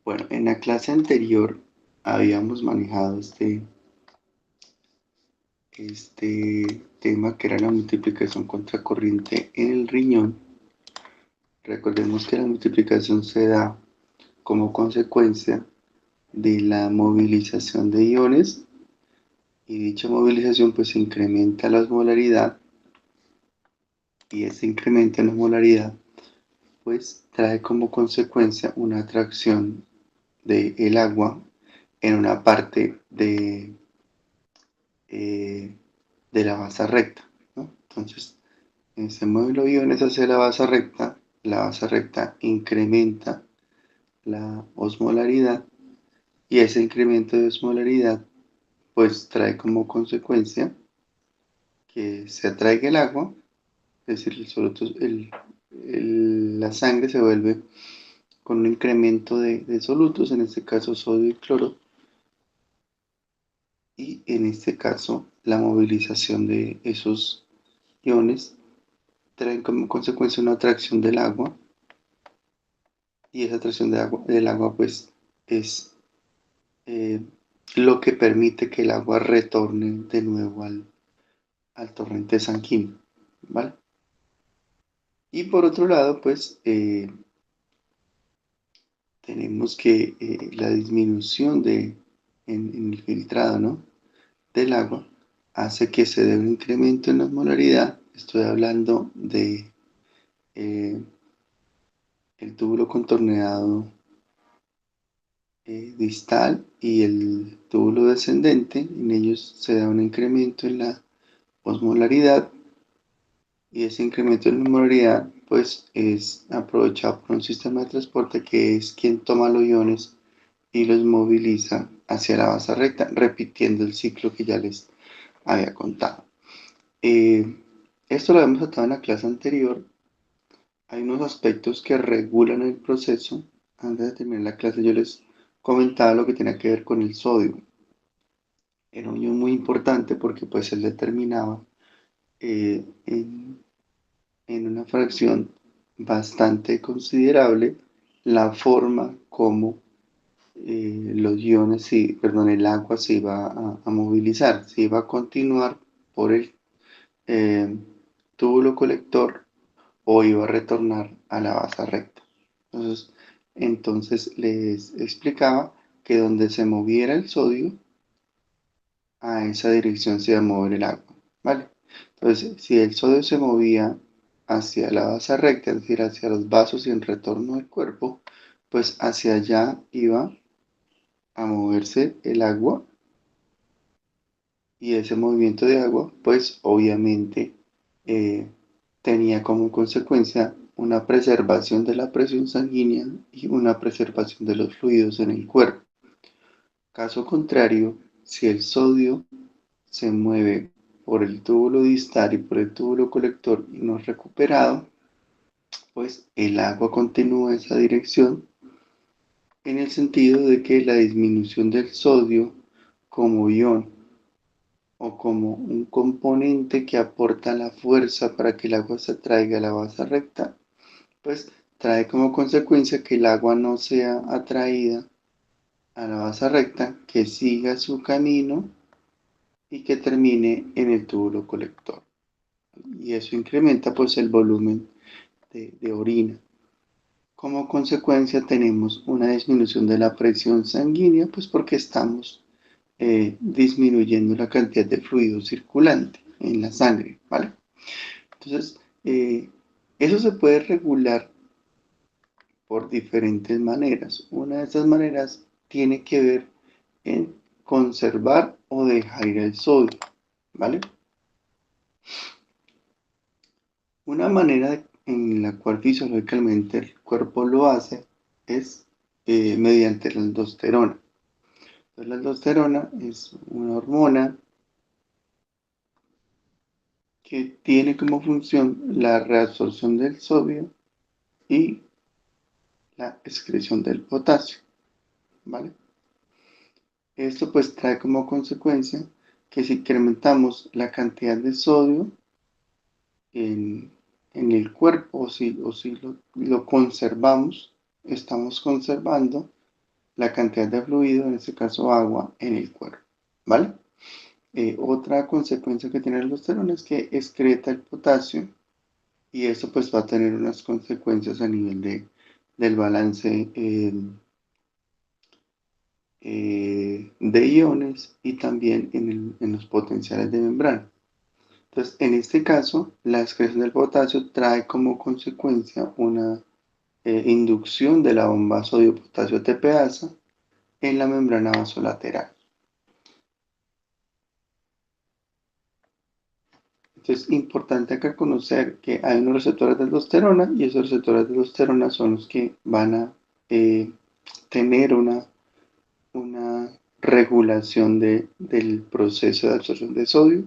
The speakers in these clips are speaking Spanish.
Bueno, en la clase anterior habíamos manejado este tema que era la multiplicación contracorriente en el riñón. Recordemos que la multiplicación se da como consecuencia de la movilización de iones y dicha movilización pues incrementa la osmolaridad y ese incremento en la osmolaridad pues trae como consecuencia una atracción del agua en una parte eh, de la base recta, ¿no? Entonces, se mueven los iones hacia la base recta incrementa la osmolaridad y ese incremento de osmolaridad pues trae como consecuencia que se atraiga el agua, es decir, la sangre se vuelve con un incremento de solutos, en este caso sodio y cloro, y en este caso la movilización de esos iones traen como consecuencia una atracción del agua y esa atracción del agua pues es eh, lo que permite que el agua retorne de nuevo al torrente sanguíneo, ¿vale? Y por otro lado pues tenemos que la disminución en el filtrado, ¿no?, del agua hace que se dé un incremento en la osmolaridad. Estoy hablando de eh, el túbulo contorneado distal y el túbulo descendente. En ellos se da un incremento en la osmolaridad y ese incremento en la osmolaridad pues es aprovechado por un sistema de transporte que es quien toma los iones y los moviliza hacia la base recta, repitiendo el ciclo que ya les había contado. Eh, Esto lo habíamos tratado en la clase anterior. Hay unos aspectos que regulan el proceso. Antes de terminar la clase yo les comentaba lo que tenía que ver con el sodio. Era un ion muy importante porque pues él determinaba eh, en, en una fracción bastante considerable la forma como los iones, perdón, el agua se iba a movilizar, se iba a continuar por el eh, túbulo colector o iba a retornar a la base recta. Entonces les explicaba que donde se moviera el sodio, a esa dirección se iba a mover el agua, ¿vale? Entonces, si el sodio se movía hacia la base recta, es decir, hacia los vasos y en retorno del cuerpo, pues hacia allá iba a moverse el agua y ese movimiento de agua, pues obviamente eh, tenía como consecuencia una preservación de la presión sanguínea y una preservación de los fluidos en el cuerpo. Caso contrario, si el sodio se mueve por el túbulo distal y por el túbulo colector y no es recuperado, pues el agua continúa esa dirección en el sentido de que la disminución del sodio como ion o como un componente que aporta la fuerza para que el agua se atraiga a la base recta, pues trae como consecuencia que el agua no sea atraída a la base recta, que siga su camino y que termine en el túbulo colector. Y eso incrementa pues el volumen de orina. Como consecuencia tenemos una disminución de la presión sanguínea, pues porque estamos disminuyendo la cantidad de fluido circulante en la sangre, ¿vale? Entonces, eso se puede regular por diferentes maneras. Una de esas maneras tiene que ver en conservar o dejar ir el sodio, ¿vale? Una manera en la cual fisiológicamente el cuerpo lo hace es mediante la aldosterona. Entonces, la aldosterona es una hormona que tiene como función la reabsorción del sodio y la excreción del potasio, ¿vale? Esto pues trae como consecuencia que si incrementamos la cantidad de sodio en, en el cuerpo o si lo conservamos, estamos conservando la cantidad de fluido, en este caso agua, en el cuerpo, ¿vale? Otra consecuencia que tiene la aldosterona es que excreta el potasio y eso pues va a tener unas consecuencias a nivel del balance de iones y también en los potenciales de membrana. Entonces, en este caso, la excreción del potasio trae como consecuencia una inducción de la bomba sodio-potasio TPasa en la membrana vasolateral. Entonces, importante acá conocer que hay unos receptores de aldosterona y esos receptores de aldosterona son los que van a eh, tener una regulación del proceso de absorción de sodio.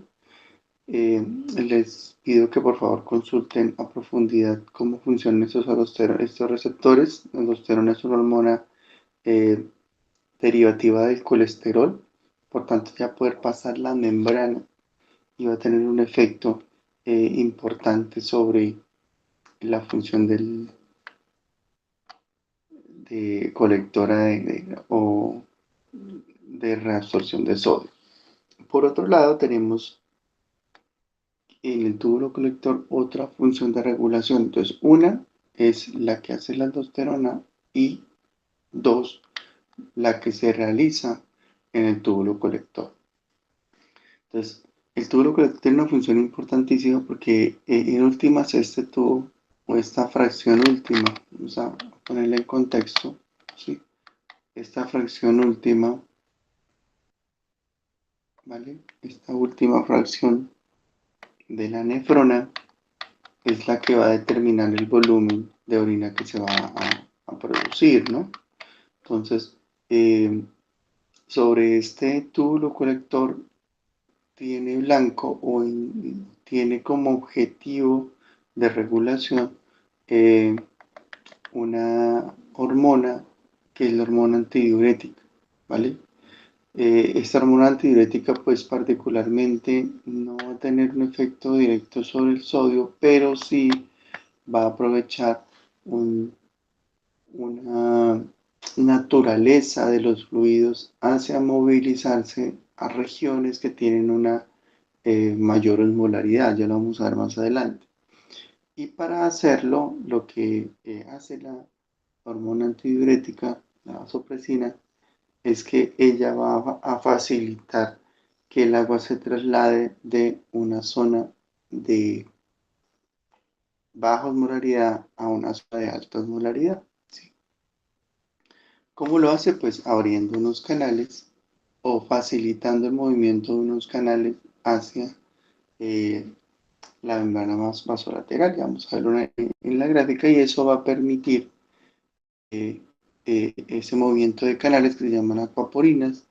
Eh, Les pido que por favor consulten a profundidad cómo funcionan estos receptores. La aldosterona es una hormona eh, derivativa del colesterol, por tanto ya poder pasar la membrana y va a tener un efecto importante sobre la función de colectora o de reabsorción de sodio. Por otro lado, tenemos en el túbulo colector otra función de regulación. Entonces, una es la que hace la aldosterona y dos, la que se realiza en el túbulo colector. Entonces, el túbulo colector tiene una función importantísima porque en últimas este tubo o esta fracción última, vamos a ponerle en contexto, ¿sí? Esta fracción última, ¿vale? Esta última fracción de la nefrona es la que va a determinar el volumen de orina que se va a producir, ¿no? Entonces, sobre este túbulo colector tiene blanco o tiene como objetivo de regulación eh, una hormona que es la hormona antidiurética, ¿vale? Esta hormona antidiurética pues particularmente no va a tener un efecto directo sobre el sodio, pero sí va a aprovechar una naturaleza de los fluidos hacia movilizarse a regiones que tienen una mayor osmolaridad, ya lo vamos a ver más adelante. Y para hacerlo, lo que hace la hormona antidiurética, la vasopresina, es que ella va a facilitar que el agua se traslade de una zona de baja osmolaridad a una zona de alta osmolaridad. ¿Sí? ¿Cómo lo hace? Pues abriendo unos canales o facilitando el movimiento de unos canales hacia eh, la membrana más vasolateral. Ya vamos a verlo en la gráfica y eso va a permitir ese movimiento de canales que se llaman acuaporinas,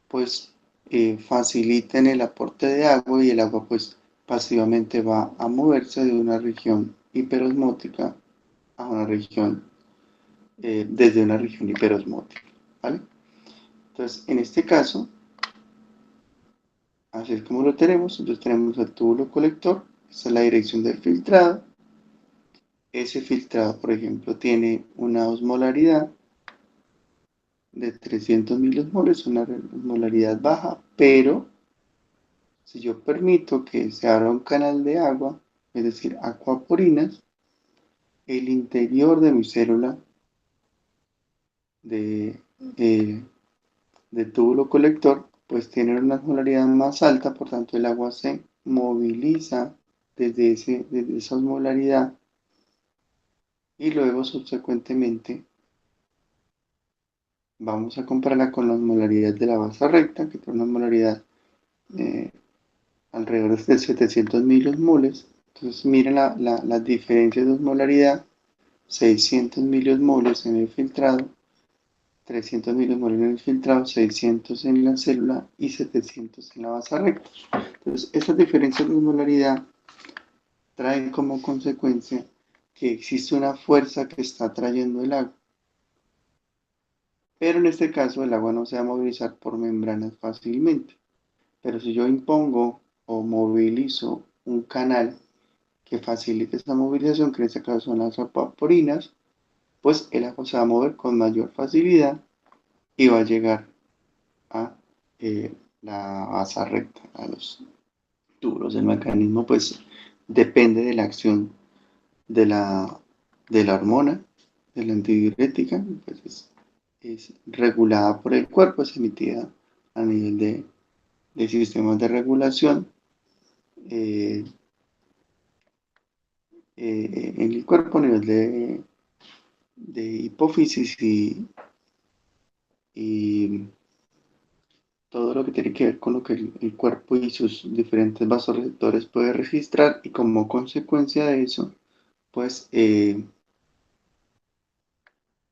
pues faciliten el aporte de agua y el agua pues pasivamente va a moverse de una región hiperosmótica a una región, desde una región hiperosmótica, ¿vale? Entonces, en este caso, así es como lo tenemos. Entonces tenemos el túbulo colector, esta es la dirección del filtrado. Ese filtrado, por ejemplo, tiene una osmolaridad de 300 miliosmoles, una osmolaridad baja, pero si yo permito que se abra un canal de agua, es decir, acuaporinas, el interior de mi célula de, eh, de túbulo colector, pues tiene una osmolaridad más alta, por tanto el agua se moviliza desde esa osmolaridad y luego subsecuentemente vamos a compararla con la osmolaridad de la base recta, que tiene una osmolaridad eh, alrededor de 700 miliosmoles. Entonces miren las diferencias de osmolaridad, 600 miliosmoles en el filtrado, 300 miliosmoles en el filtrado, 600 en la célula y 700 en la base recta. Entonces esas diferencias de osmolaridad traen como consecuencia que existe una fuerza que está trayendo el agua. Pero en este caso el agua no se va a movilizar por membranas fácilmente. Pero si yo impongo o movilizo un canal que facilite esta movilización, que en este caso son las acuaporinas, pues el agua se va a mover con mayor facilidad y va a llegar a la asa recta, a los tubos. El mecanismo pues depende de la acción de de la hormona, de la antidiurética, pues es regulada por el cuerpo, es emitida a nivel de sistemas de regulación eh, en el cuerpo a nivel de hipófisis y todo lo que tiene que ver con lo que el cuerpo y sus diferentes vasoreceptores puede registrar y como consecuencia de eso, pues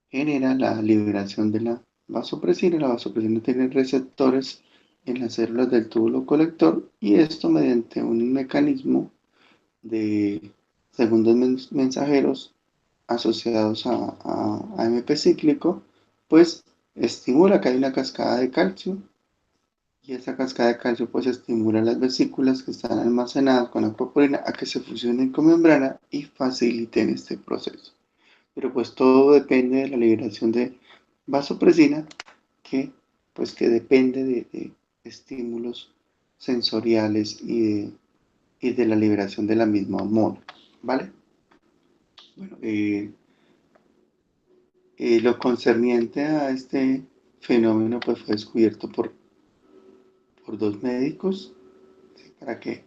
genera la liberación de la vasopresina. La vasopresina tiene receptores en las células del túbulo colector y esto mediante un mecanismo de segundos mensajeros asociados a AMP cíclico, pues estimula que hay una cascada de calcio y esa cascada de calcio pues estimula las vesículas que están almacenadas con acuaporina a que se fusionen con membrana y faciliten este proceso. Pero pues todo depende de la liberación de vasopresina que depende de estímulos sensoriales y de la liberación de la misma hormona, ¿vale? Bueno, lo concerniente a este fenómeno pues fue descubierto por dos médicos, ¿sí? Para que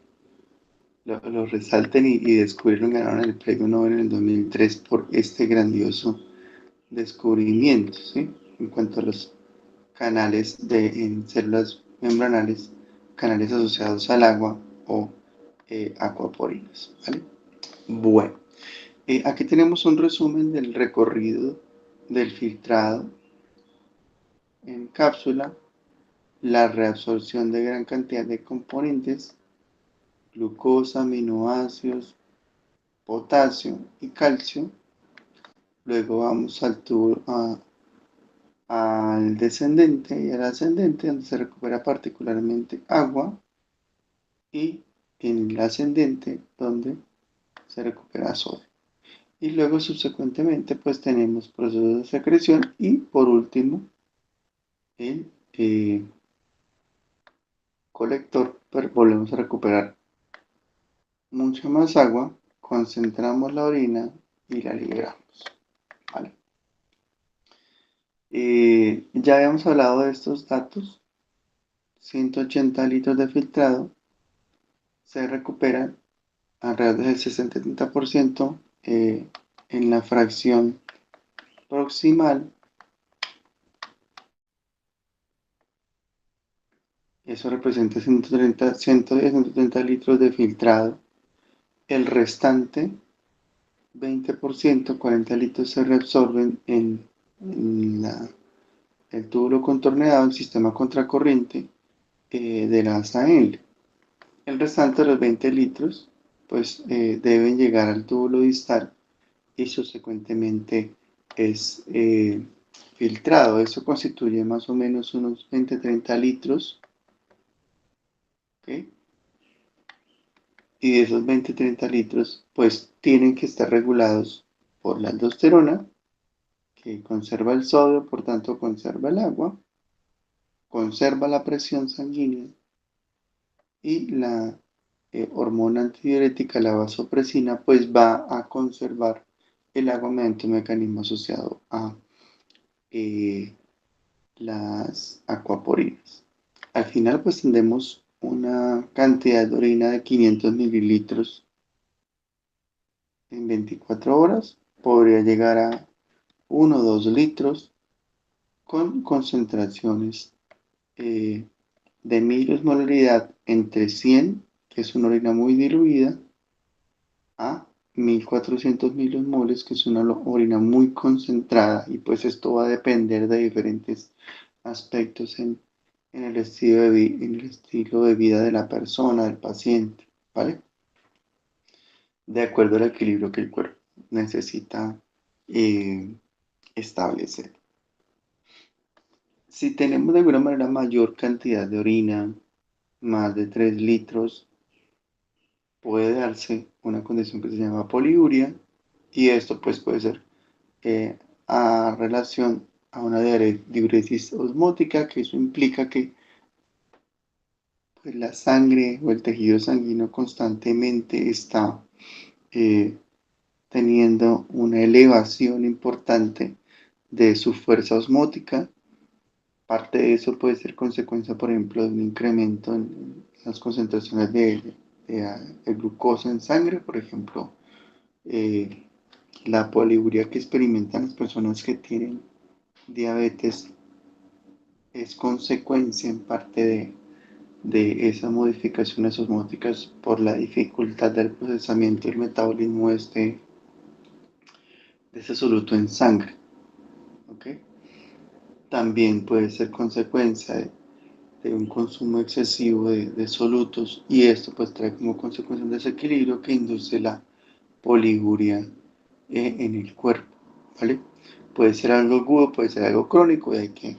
lo resalten y descubrieron, ganaron el premio Nobel en el 2003 por este grandioso descubrimiento, ¿sí? En cuanto a los canales en células membranales, canales asociados al agua o acuaporinas, ¿vale? Bueno, aquí tenemos un resumen del recorrido del filtrado en cápsula, la reabsorción de gran cantidad de componentes, glucosa, aminoácidos, potasio y calcio. Luego vamos al descendente y al ascendente, donde se recupera particularmente agua, y en el ascendente, donde se recupera sodio. Y luego subsecuentemente, pues tenemos procesos de secreción y por último, el colector, pero volvemos a recuperar mucha más agua, concentramos la orina y la liberamos. ¿Vale? Ya habíamos hablado de estos datos, 180 litros de filtrado se recuperan alrededor del 60-70% en la fracción proximal. Eso representa 110-130 litros de filtrado. El restante 20%, 40 litros, se reabsorben en el túbulo contorneado, el sistema contracorriente de la asa L. El restante de los 20 litros pues deben llegar al túbulo distal y subsecuentemente es filtrado. Eso constituye más o menos unos 20-30 litros. ¿Ok? Y de esos 20-30 litros pues tienen que estar regulados por la aldosterona, que conserva el sodio, por tanto conserva el agua, conserva la presión sanguínea y la hormona antidiurética, la vasopresina, pues va a conservar el agua mediante un mecanismo asociado a eh, las acuaporinas. Al final, pues tendremos una cantidad de orina de 500 mililitros en 24 horas. Podría llegar a 1 o 2 litros con concentraciones eh, de miliosmolaridad entre 100, que es una orina muy diluida, a 1400 miliosmoles, que es una orina muy concentrada, y pues esto va a depender de diferentes aspectos en en el estilo de vida de la persona, del paciente, ¿vale? De acuerdo al equilibrio que el cuerpo necesita eh, establecer. Si tenemos de alguna manera mayor cantidad de orina, más de 3 litros, puede darse una condición que se llama poliuria y esto pues puede ser a relación a una diuresis osmótica, que eso implica que pues, la sangre o el tejido sanguíneo constantemente está eh, teniendo una elevación importante de su fuerza osmótica. Parte de eso puede ser consecuencia, por ejemplo, de un incremento en las concentraciones de glucosa en sangre, por ejemplo, eh, la poliuria que experimentan las personas que tienen diabetes es consecuencia en parte de esas modificaciones osmóticas por la dificultad del procesamiento y el metabolismo de ese soluto en sangre. ¿Okay? También puede ser consecuencia de un consumo excesivo de solutos y esto pues trae como consecuencia un desequilibrio que induce la poliguria en el cuerpo, ¿vale? Puede ser algo agudo, puede ser algo crónico y hay que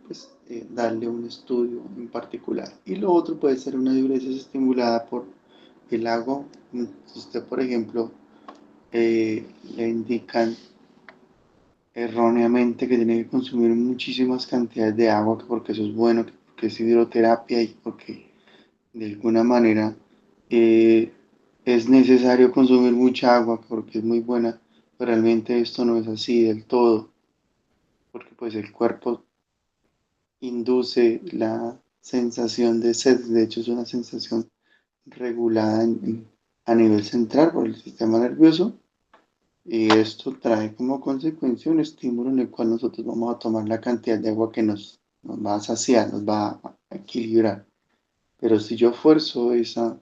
pues, darle un estudio en particular. Y lo otro puede ser una diuresis estimulada por el agua. Si usted, por ejemplo, le indican erróneamente que tiene que consumir muchísimas cantidades de agua, porque eso es bueno, porque es hidroterapia y porque de alguna manera eh, es necesario consumir mucha agua porque es muy buena, pero realmente esto no es así del todo, porque pues el cuerpo induce la sensación de sed, de hecho es una sensación regulada a nivel central por el sistema nervioso. Y esto trae como consecuencia un estímulo en el cual nosotros vamos a tomar la cantidad de agua que nos va a saciar, nos va a equilibrar. Pero si yo fuerzo esa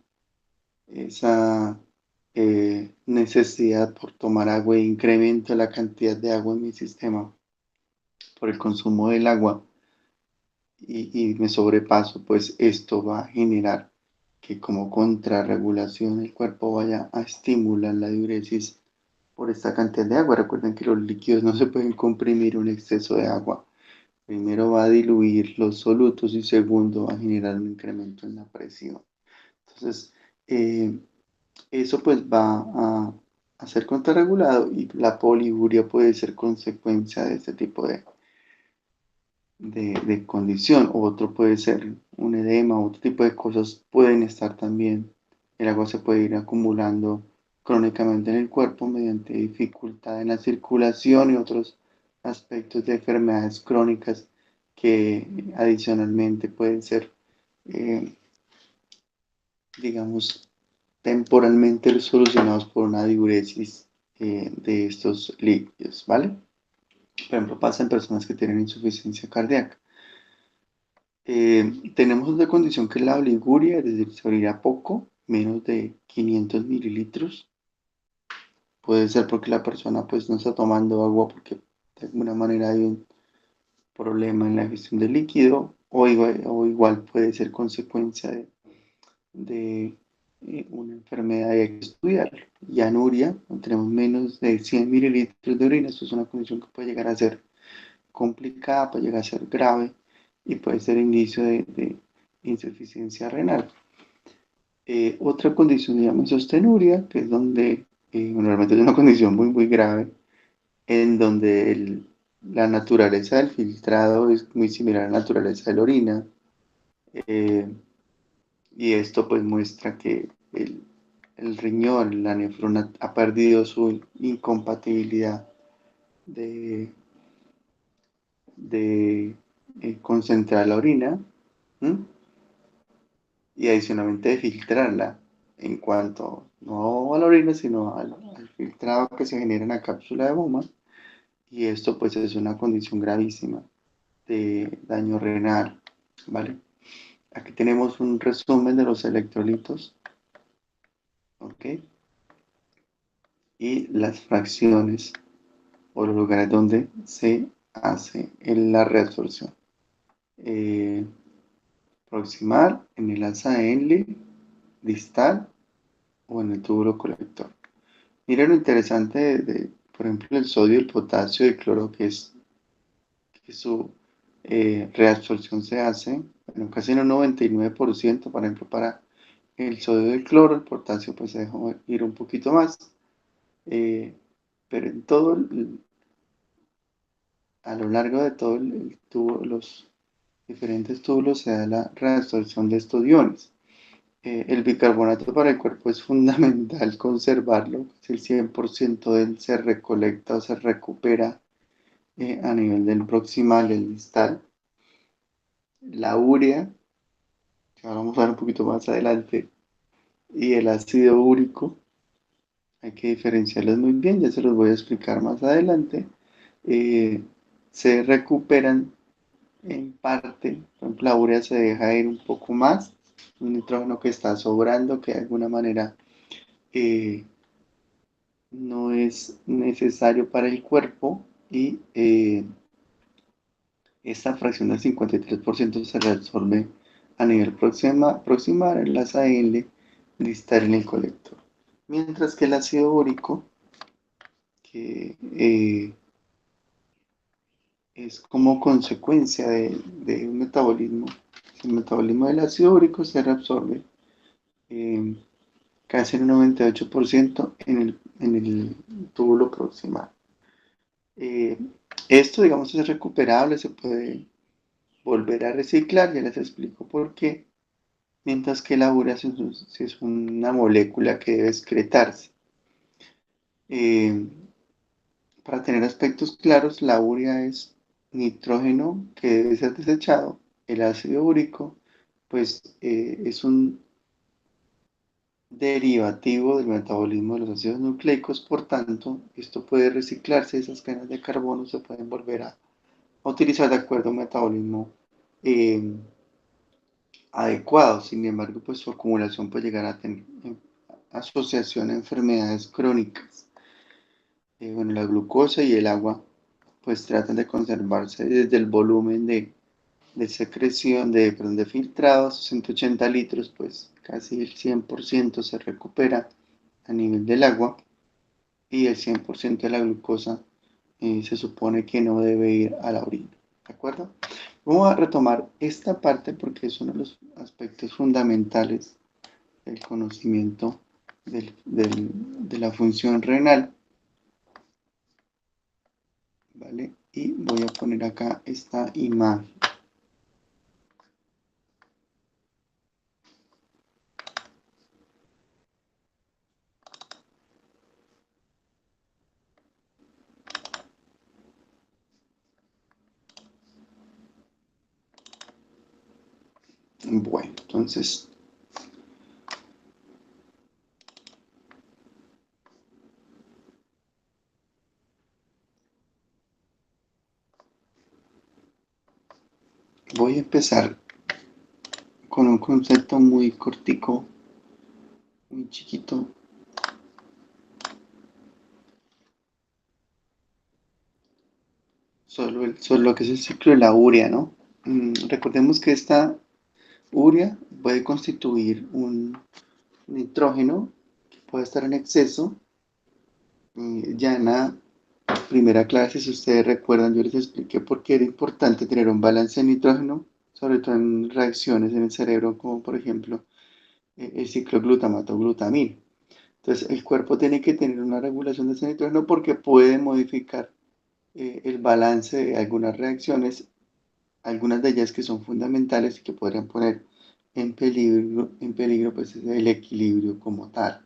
necesidad por tomar agua e incremento la cantidad de agua en mi sistema por el consumo del agua y me sobrepaso, pues esto va a generar que como contrarregulación el cuerpo vaya a estimular la diuresis por esta cantidad de agua. Recuerden que los líquidos no se pueden comprimir un exceso de agua. Primero va a diluir los solutos y segundo va a generar un incremento en la presión. Entonces, eh, eso pues va a ser contrarregulado y la poliuria puede ser consecuencia de este tipo de condición. Otro puede ser un edema, otro tipo de cosas pueden estar también. El agua se puede ir acumulando crónicamente en el cuerpo mediante dificultad en la circulación y otros aspectos de enfermedades crónicas que adicionalmente pueden ser, eh, digamos, temporalmente solucionados por una diuresis de estos líquidos, ¿vale? Por ejemplo, pasa en personas que tienen insuficiencia cardíaca. Tenemos otra condición que es la oliguria, es decir, se orina poco, menos de 500 mililitros. Puede ser porque la persona pues no está tomando agua porque de alguna manera hay un problema en la gestión del líquido o igual puede ser consecuencia de una enfermedad y hay que estudiar. Y anuria, tenemos menos de 100 mililitros de orina, esto es una condición que puede llegar a ser complicada, puede llegar a ser grave y puede ser inicio de insuficiencia renal. Otra condición se llama isostenuria, que es donde normalmente es una condición muy, muy grave, en donde la naturaleza del filtrado es muy similar a la naturaleza de la orina, eh, y esto pues muestra que el riñón, la nefrona, ha perdido su incompatibilidad de, de concentrar la orina. ¿Mm? Y adicionalmente de filtrarla en cuanto no a la orina, sino al filtrado que se genera en la cápsula de Bowman. Y esto pues es una condición gravísima de daño renal, ¿vale? Aquí tenemos un resumen de los electrolitos, ¿ok? Y las fracciones o los lugares donde se hace la reabsorción. Eh, Proximal, en el asa de Henle, distal o en el túbulo colector. Mira lo interesante por ejemplo, el sodio, el potasio y el cloro, que su reabsorción se hace, bueno, casi en un 99%, por ejemplo, para el sodio y el cloro, el potasio pues se dejó ir un poquito más, eh, pero en todo a lo largo de todo el tubo, los diferentes túbulos se da la reabsorción de estos iones. El bicarbonato para el cuerpo es fundamental conservarlo, si el 100% de él se recolecta o se recupera a nivel del proximal, el distal. La urea, que ahora vamos a ver un poquito más adelante, y el ácido úrico, hay que diferenciarlos muy bien, ya se los voy a explicar más adelante. Eh, Se recuperan en parte, por ejemplo, la urea se deja ir un poco más, un nitrógeno que está sobrando, que de alguna manera eh, no es necesario para el cuerpo y esta fracción del 53% se reabsorbe a nivel proximal en las AL distal en el colector. Mientras que el ácido bórico, que es como consecuencia de un metabolismo, el metabolismo del ácido bórico se reabsorbe eh, casi en un 98% en el túbulo proximal. Eh, Esto, digamos, es recuperable, se puede volver a reciclar, ya les explico por qué, mientras que la urea es una molécula que debe excretarse. Eh, para tener aspectos claros, la urea es nitrógeno que debe ser desechado, el ácido úrico, pues es un derivativo del metabolismo de los ácidos nucleicos, por tanto, esto puede reciclarse, esas cadenas de carbono se pueden volver a utilizar de acuerdo a un metabolismo eh, adecuado. Sin embargo, pues su acumulación puede llegar a tener asociación a enfermedades crónicas. Bueno, la glucosa y el agua pues tratan de conservarse desde el volumen de secreción, perdón, de filtrado, 180 litros, pues casi el 100% se recupera a nivel del agua y el 100% de la glucosa se supone que no debe ir a la orina. ¿De acuerdo? Vamos a retomar esta parte porque es uno de los aspectos fundamentales del conocimiento de la función renal. ¿Vale? Y voy a poner acá esta imagen. Bueno, entonces voy a empezar con un concepto muy cortico, muy chiquito, sobre lo que es el ciclo de la urea, ¿no? Recordemos que esta urea puede constituir un nitrógeno que puede estar en exceso. Ya en la primera clase, si ustedes recuerdan, yo les expliqué por qué era importante tener un balance de nitrógeno, sobre todo en reacciones en el cerebro, como por ejemplo el ciclo glutamato-glutamina. Entonces, el cuerpo tiene que tener una regulación de ese nitrógeno porque puede modificar el balance de algunas reacciones, algunas de ellas que son fundamentales y que podrían poner en peligro pues, el equilibrio como tal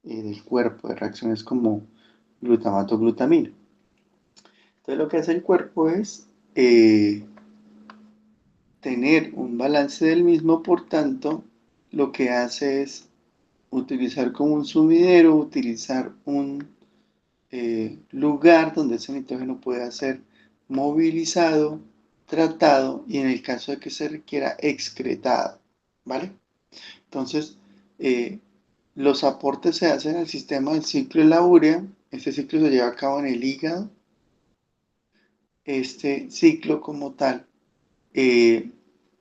del cuerpo, de reacciones como glutamato-glutamina. Entonces, lo que hace el cuerpo es tener un balance del mismo, por tanto, lo que hace es utilizar como un sumidero, utilizar un lugar donde ese nitrógeno pueda ser movilizado, tratado y en el caso de que se requiera excretado, ¿vale? Entonces, eh, los aportes se hacen al sistema del ciclo de la urea, este ciclo se lleva a cabo en el hígado, este ciclo como tal eh,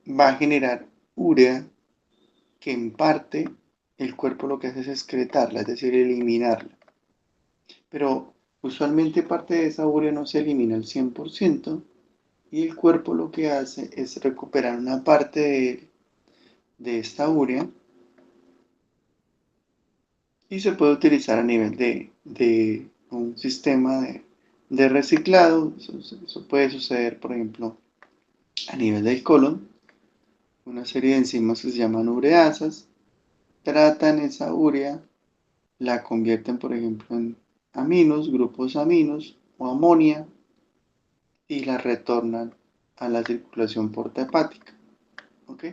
va a generar urea que en parte el cuerpo lo que hace es excretarla, es decir, eliminarla. Pero usualmente parte de esa urea no se elimina al 100% y el cuerpo lo que hace es recuperar una parte de esta urea y se puede utilizar a nivel de un sistema de reciclado. Eso puede suceder, por ejemplo, a nivel del colon. Una serie de enzimas que se llaman ureasas tratan esa urea, la convierten, por ejemplo, en aminos, grupos aminos o amonia y la retornan a la circulación porta-hepática. ¿Ok?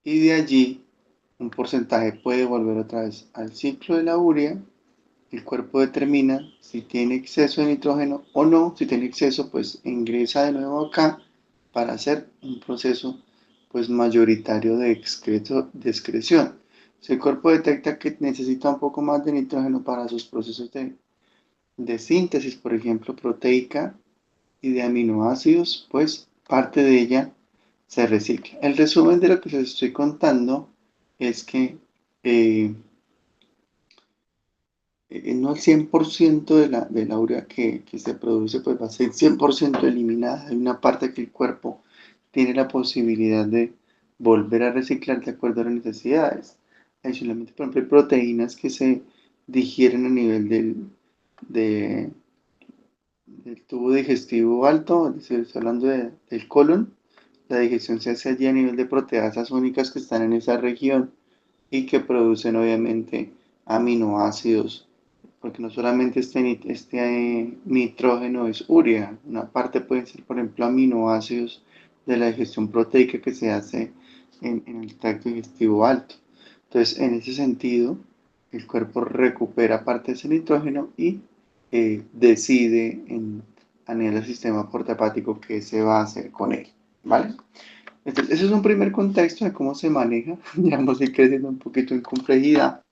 Y de allí un porcentaje puede volver otra vez al ciclo de la urea. El cuerpo determina si tiene exceso de nitrógeno o no. Si tiene exceso, pues ingresa de nuevo acá para hacer un proceso pues mayoritario de excreción. Si el cuerpo detecta que necesita un poco más de nitrógeno para sus procesos de síntesis, por ejemplo, proteica y de aminoácidos, pues parte de ella se recicla. El resumen de lo que les estoy contando es que eh, no el 100% de la urea que se produce pues va a ser 100% eliminada. Hay una parte que el cuerpo tiene la posibilidad de volver a reciclar de acuerdo a las necesidades. Adicionalmente, por ejemplo, hay proteínas que se digieren a nivel de- del tubo digestivo alto, es decir, estoy hablando del colon. La digestión se hace allí a nivel de proteasas únicas que están en esa región y que producen obviamente aminoácidos, porque no solamente nitrógeno es urea, una parte puede ser, por ejemplo, aminoácidos de la digestión proteica que se hace en el tracto digestivo alto. Entonces, en ese sentido, el cuerpo recupera parte de ese nitrógeno y decide a nivel del sistema portahepático qué se va a hacer con él, ¿vale? Entonces, ese es un primer contexto de cómo se maneja. Ya vamos a ir creciendo un poquito en complejidad.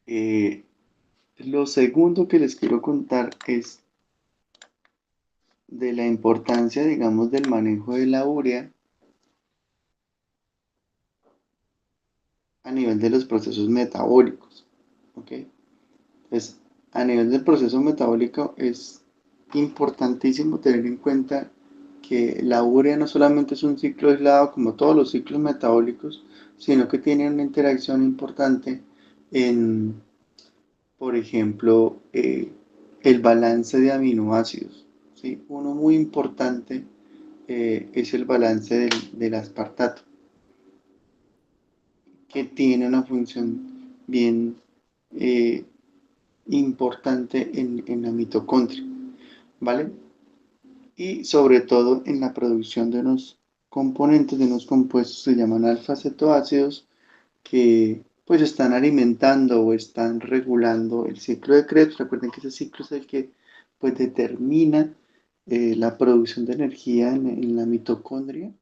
Eh, lo segundo que les quiero contar es de la importancia, digamos, del manejo de la urea a nivel de los procesos metabólicos. ¿Ok? Entonces, a nivel del proceso metabólico es importantísimo tener en cuenta que la urea no solamente es un ciclo aislado como todos los ciclos metabólicos, sino que tiene una interacción importante en, por ejemplo, el balance de aminoácidos. ¿Sí? Uno muy importante es el balance del aspartato, que tiene una función bien eh, importante en la mitocondria, ¿vale? Y sobre todo en la producción de unos componentes, de unos compuestos que se llaman alfa-cetoácidos, que pues están alimentando o están regulando el ciclo de Krebs. Recuerden que ese ciclo es el que pues determina la producción de energía en la mitocondria.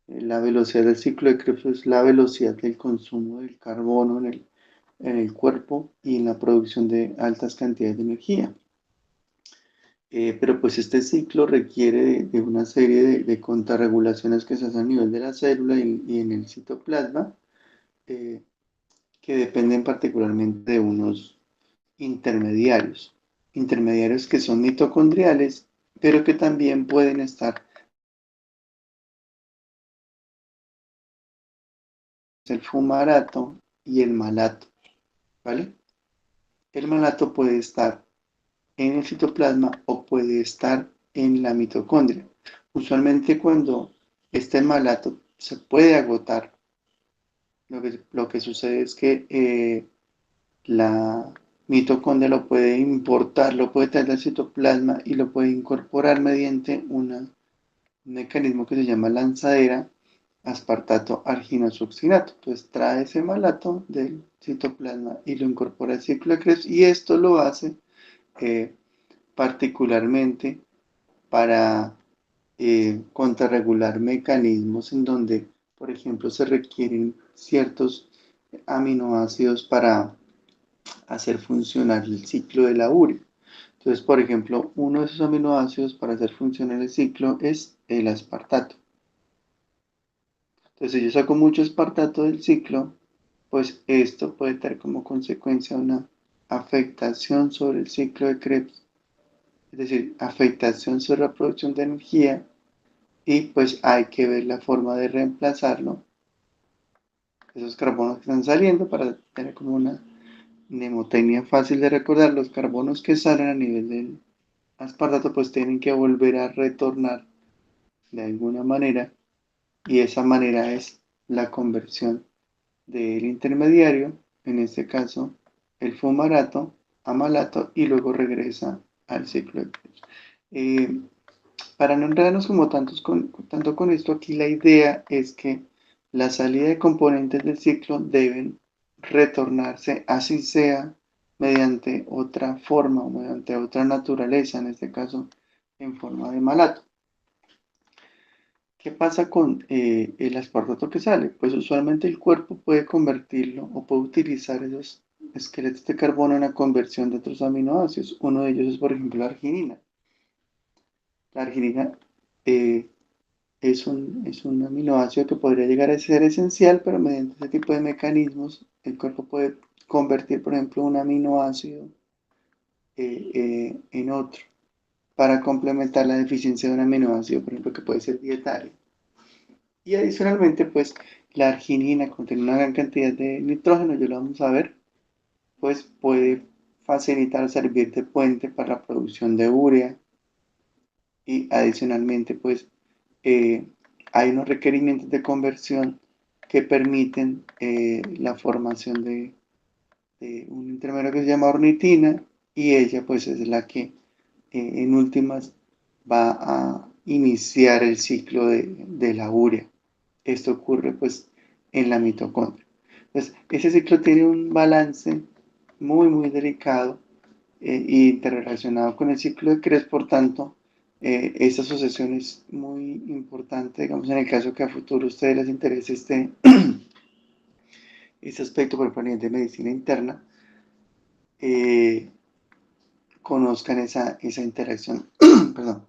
La velocidad del ciclo de Krebs es la velocidad del consumo del carbono en el cuerpo y en la producción de altas cantidades de energía. Pero pues este ciclo requiere de una serie de contrarregulaciones que se hacen a nivel de la célula y en el citoplasma, eh, que dependen particularmente de unos intermediarios. Intermediarios que son mitocondriales, pero que también pueden estar el fumarato y el malato, ¿vale? El malato puede estar en el citoplasma o puede estar en la mitocondria. Usualmente cuando este malato se puede agotar, lo que sucede es que la mitocondria lo puede importar, lo puede traer al citoplasma y lo puede incorporar mediante un mecanismo que se llama lanzadera aspartato arginosuccinato. Entonces trae ese malato del citoplasma y lo incorpora al ciclo de Krebs y esto lo hace eh, particularmente para contrarregular mecanismos en donde, por ejemplo, se requieren ciertos aminoácidos para hacer funcionar el ciclo de la urea. Entonces, por ejemplo, uno de esos aminoácidos para hacer funcionar el ciclo es el aspartato. Entonces, si yo saco mucho espartato del ciclo, pues esto puede tener como consecuencia una afectación sobre el ciclo de Krebs, es decir, afectación sobre la producción de energía y pues hay que ver la forma de reemplazarlo, esos carbonos que están saliendo para tener como una mnemotecnia fácil de recordar, los carbonos que salen a nivel del aspartato pues tienen que volver a retornar de alguna manera y esa manera es la conversión del intermediario, en este caso el fumarato, a malato y luego regresa al ciclo de Krebs. Para no enredarnos como tanto con esto, aquí la idea es que la salida de componentes del ciclo deben retornarse, así sea mediante otra forma o mediante otra naturaleza, en este caso en forma de malato. ¿Qué pasa con el aspartato que sale? Pues usualmente el cuerpo puede convertirlo o puede utilizar esos esqueletos de carbono en la conversión de otros aminoácidos. Uno de ellos es, por ejemplo, la arginina. La arginina eh, es un aminoácido que podría llegar a ser esencial, pero mediante este tipo de mecanismos el cuerpo puede convertir, por ejemplo, un aminoácido en otro para complementar la deficiencia de un aminoácido, por ejemplo, que puede ser dietario. Y adicionalmente, pues la arginina contiene una gran cantidad de nitrógeno, ya lo vamos a ver, pues puede facilitar servir de puente para la producción de urea y adicionalmente, pues eh, hay unos requerimientos de conversión que permiten la formación de un intermedio que se llama ornitina y ella pues es la que en últimas va a iniciar el ciclo de la urea. Esto ocurre pues en la mitocondria. Entonces, ese ciclo tiene un balance muy delicado y interrelacionado con el ciclo de Krebs, por tanto, esta asociación es muy importante, digamos, en el caso que a futuro a ustedes les interese este aspecto por ejemplo, a nivel de medicina interna, eh, conozcan esa interacción, perdón,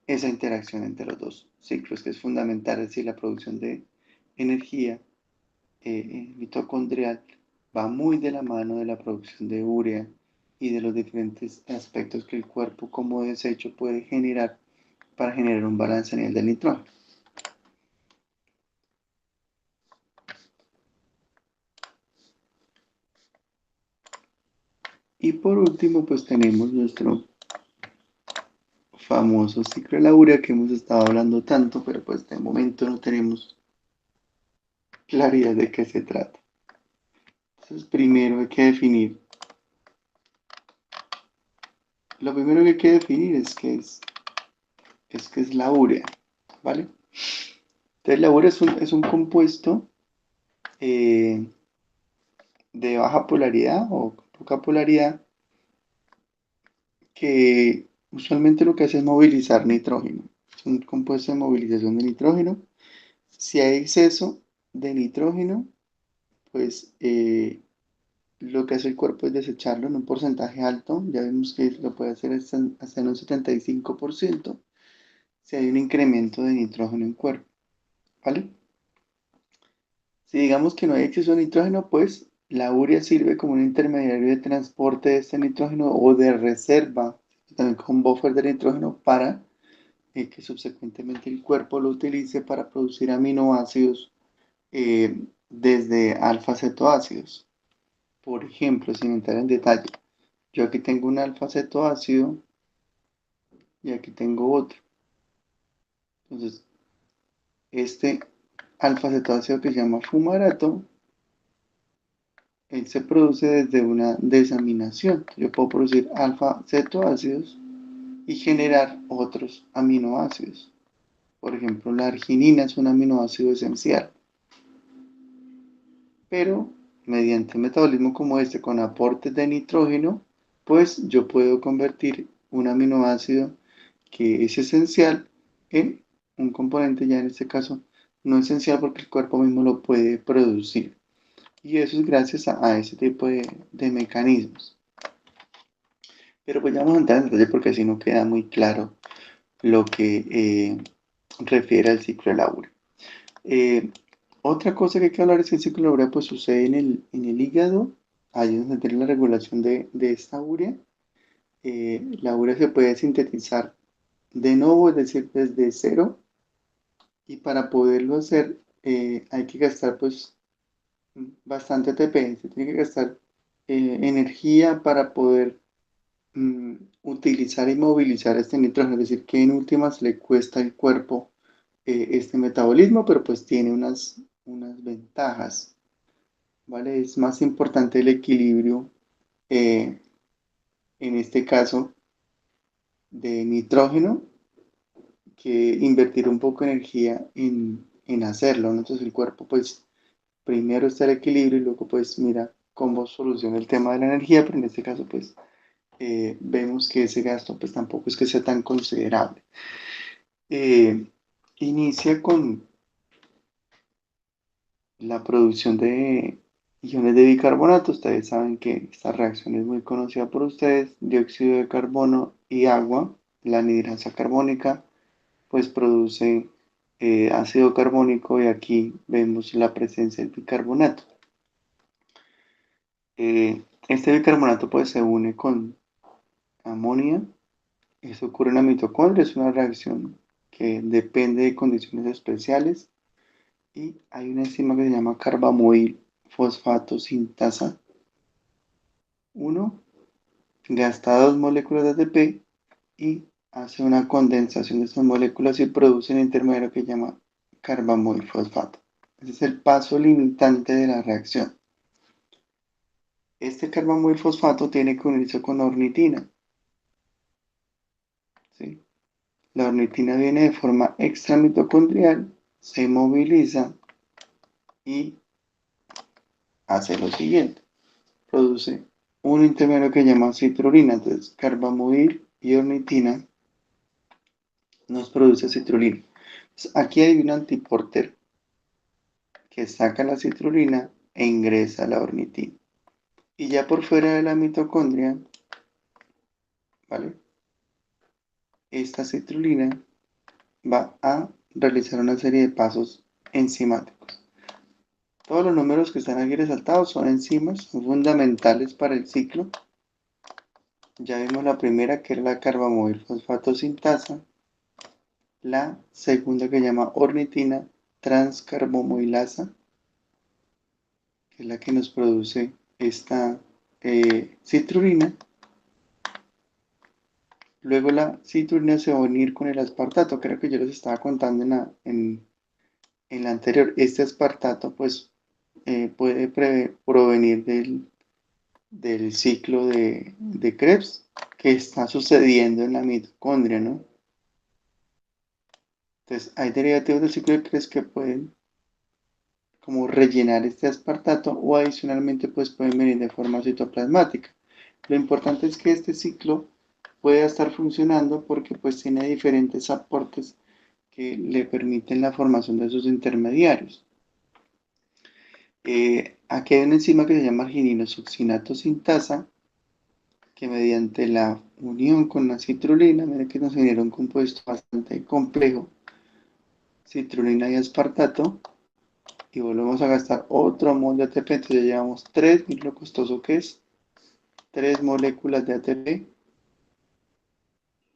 esa interacción entre los dos ciclos, que es fundamental, es decir, la producción de energía mitocondrial va muy de la mano de la producción de urea y de los diferentes aspectos que el cuerpo como desecho puede generar para generar un balance a nivel del nitrógeno. Y por último, pues tenemos nuestro famoso ciclo de la urea que hemos estado hablando tanto, pero pues de momento no tenemos claridad de qué se trata. Entonces, primero hay que definir, lo primero que hay que definir es que es la urea, ¿vale? Entonces, la urea es un compuesto eh, de baja polaridad o poca polaridad que usualmente lo que hace es movilizar nitrógeno. Es un compuesto de movilización de nitrógeno. Si hay exceso de nitrógeno, pues lo que hace el cuerpo es desecharlo en un porcentaje alto. Ya vemos que lo puede hacer hasta en un 75% si hay un incremento de nitrógeno en cuerpo, ¿vale? Si digamos que no hay exceso de nitrógeno, pues la urea sirve como un intermediario de transporte de este nitrógeno o de reserva, también como un buffer de nitrógeno para que subsecuentemente el cuerpo lo utilice para producir aminoácidos desde alfa-cetoácidos. Por ejemplo, sin entrar en detalle, yo aquí tengo un alfa-cetoácido y aquí tengo otro. Entonces, este alfa-cetoácido que se llama fumarato, él se produce desde una desaminación. Yo puedo producir alfa-cetoácidos y generar otros aminoácidos. Por ejemplo, la arginina es un aminoácido esencial, pero mediante metabolismo como este, con aportes de nitrógeno, pues yo puedo convertir un aminoácido que es esencial en un componente ya en este caso no esencial porque el cuerpo mismo lo puede producir. Y eso es gracias a ese tipo de mecanismos. Pero pues ya vamos a entrar en detalle porque así no queda muy claro lo que refiere al ciclo de la urea. Eh, Otra cosa que hay que hablar es que el ciclo de la urea pues sucede en el hígado, ahí es donde tiene la regulación de esta urea. La urea se puede sintetizar de nuevo, es decir, desde cero, y para poderlo hacer hay que gastar pues bastante ATP, se tiene que gastar energía para poder utilizar y movilizar este nitrógeno, es decir, que en últimas le cuesta al cuerpo este metabolismo, pero pues tiene unas ventajas, ¿vale? Es más importante el equilibrio, eh, en este caso, de nitrógeno, que invertir un poco de energía en hacerlo, ¿no? Entonces el cuerpo, pues, primero está el equilibrio y luego, pues, mira cómo soluciona el tema de la energía, pero en este caso, pues, vemos que ese gasto, pues, tampoco es que sea tan considerable. Eh, inicia con la producción de iones de bicarbonato. Ustedes saben que esta reacción es muy conocida por ustedes. Dióxido de carbono y agua, la anhidrasa carbónica, pues produce ácido carbónico y aquí vemos la presencia del bicarbonato. Este bicarbonato pues se une con amonio. Eso ocurre en la mitocondria, es una reacción que depende de condiciones especiales y hay una enzima que se llama carbamoil fosfato sintasa 1, gasta dos moléculas de ATP y hace una condensación de estas moléculas y produce un intermediario que se llama carbamoil fosfato. Ese es el paso limitante de la reacción. Este carbamoil fosfato tiene que unirse con la ornitina, ¿sí? La ornitina viene de forma extramitocondrial, se moviliza y hace lo siguiente. Produce un intermediario que se llama citrulina. Entonces, carbamoil y ornitina nos produce citrulina. Entonces, aquí hay un antiporter que saca la citrulina e ingresa la ornitina. Y ya por fuera de la mitocondria, ¿vale? Esta citrulina va a realizar una serie de pasos enzimáticos. Todos los números que están aquí resaltados son enzimas, son fundamentales para el ciclo. Ya vimos la primera que es la carbamoil fosfato sintasa, la segunda que se llama ornitina transcarbomoilasa, que es la que nos produce esta citrulina. Luego la citrulina se va a unir con el aspartato, creo que yo les estaba contando en la anterior. Este aspartato pues puede provenir del ciclo de Krebs que está sucediendo en la mitocondria, ¿no? Entonces hay derivativos del ciclo de Krebs que pueden como rellenar este aspartato o adicionalmente pues pueden venir de forma citoplasmática. Lo importante es que este ciclo pueda estar funcionando porque pues tiene diferentes aportes que le permiten la formación de sus intermediarios. Aquí hay una enzima que se llama argininosuccinato sintasa que mediante la unión con la citrulina, mira que nos genera un compuesto bastante complejo, citrulina y aspartato, y volvemos a gastar otro mol de ATP, entonces ya llevamos 3, miren lo costoso que es, 3 moléculas de ATP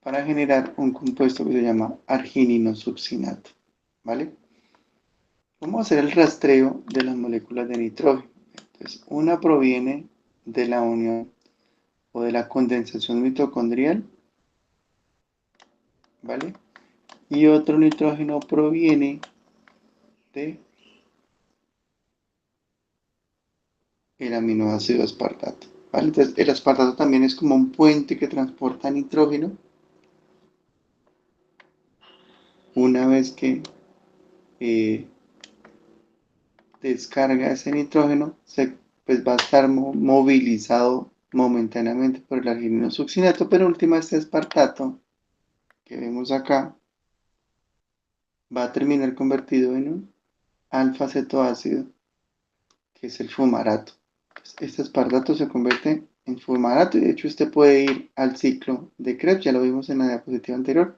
para generar un compuesto que se llama argininosuccinato, ¿vale? Vamos a hacer el rastreo de las moléculas de nitrógeno. Entonces, una proviene de la unión o de la condensación mitocondrial, ¿vale? Y otro nitrógeno proviene de el aminoácido aspartato, ¿vale? Entonces, el aspartato también es como un puente que transporta nitrógeno. Una vez que eh, descarga ese nitrógeno, pues va a estar movilizado momentáneamente por el argininosuccinato, pero última este aspartato que vemos acá va a terminar convertido en un alfa-cetoácido, que es el fumarato. Este aspartato se convierte en fumarato y de hecho este puede ir al ciclo de Krebs, ya lo vimos en la diapositiva anterior.